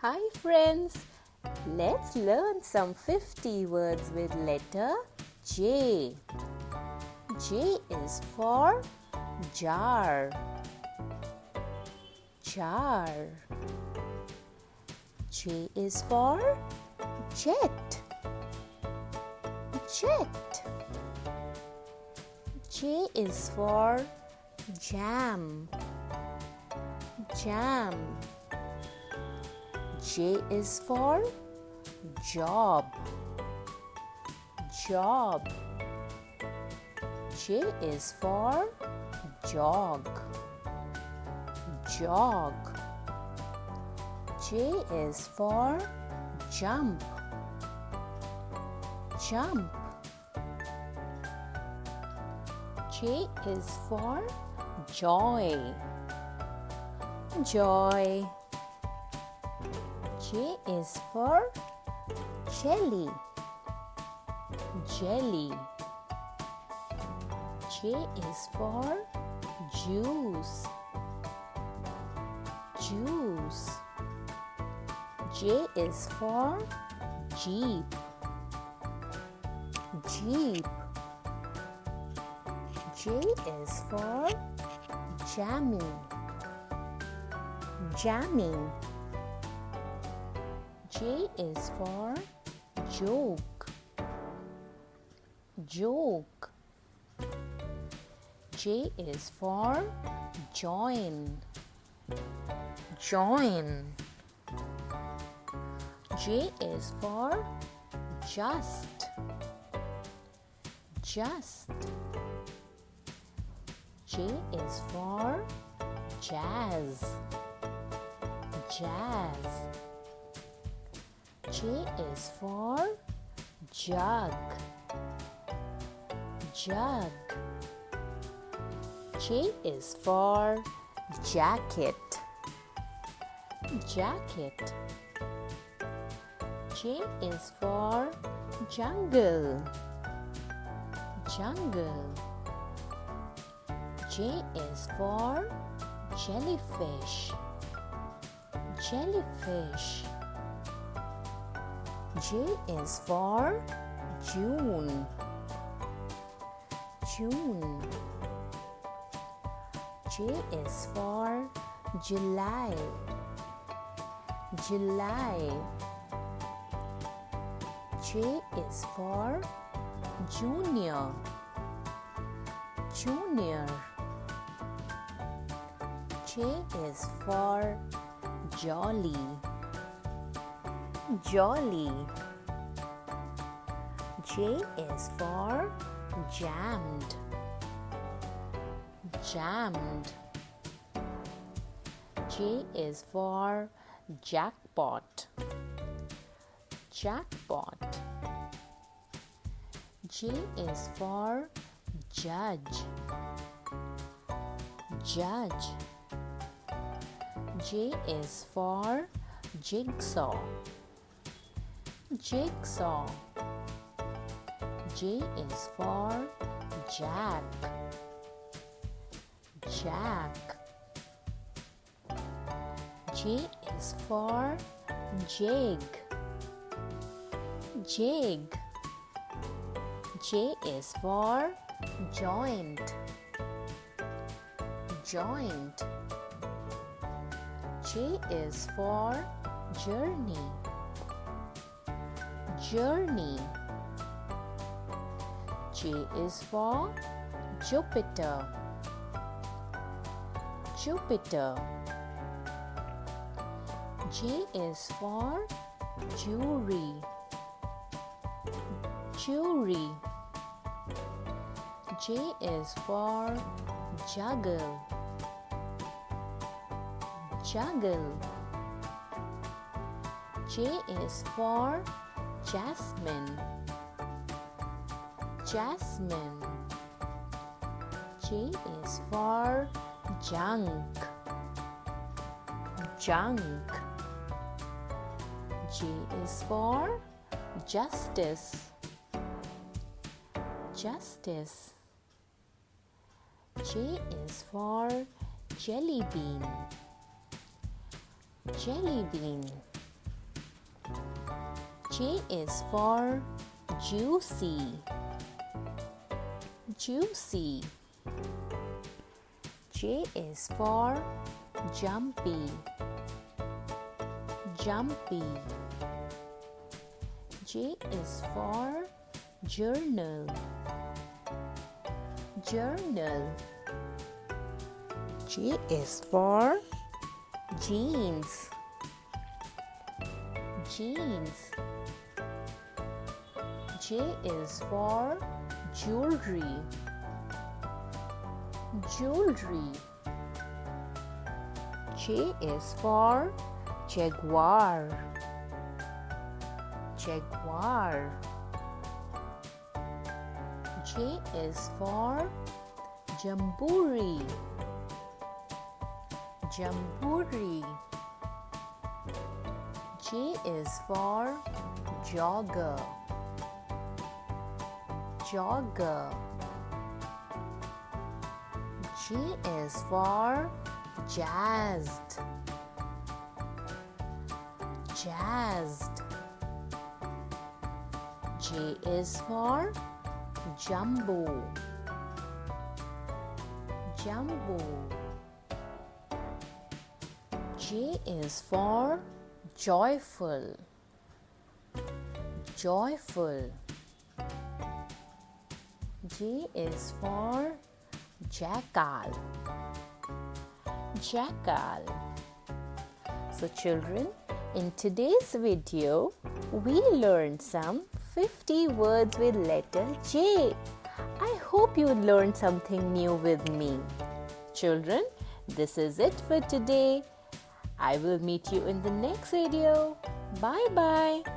Hi friends, let's learn some 50 words with letter J. J is for jar. Jar. J is for jet. Jet. J is for jam. Jam. J is for job. Job. J is for jog. Jog. J is for jump. Jump. J is for joy. Joy. J is for jelly. Jelly. J is for juice. Juice. J is for jeep. Jeep. J is for jamming. Jamming. J is for joke. Joke. J is for join. Join. J is for just. Just. J is for jazz. Jazz. J is for jug. Jug. J is for jacket. Jacket. J is for jungle. Jungle. J is for jellyfish. Jellyfish. J is for June. June. J is for July. July. J is for junior. Junior. J is for jolly. Jolly. J is for jammed. Jammed. J is for jackpot. Jackpot. J is for judge. Judge. J is for jigsaw. Jigsaw. J is for jack. Jack. J is for jig. Jig. J is for joint. Joint. J is for journey. Journey. J is for Jupiter. Jupiter. J is for jury. Jury. J is for juggle. Juggle. J is for jasmine. Jasmine. J is for junk. Junk. J is for justice. Justice. J is for jelly bean. Jelly bean. J is for juicy. Juicy. J is for jumpy. Jumpy. J is for journal. Journal. J is for jeans. Jeans. J is for jewelry. Jewelry. J is for jaguar. Jaguar. J is for jamboree. Jamboree. J is for jogger. Jogger. J is for jazzed. Jazzed. J is for jumbo. Jumbo. J is for joyful. Joyful. J is for jackal. Jackal. So children, in today's video, we learned some 50 words with letter J. I hope you learned something new with me. Children, this is it for today. I will meet you in the next video. Bye bye.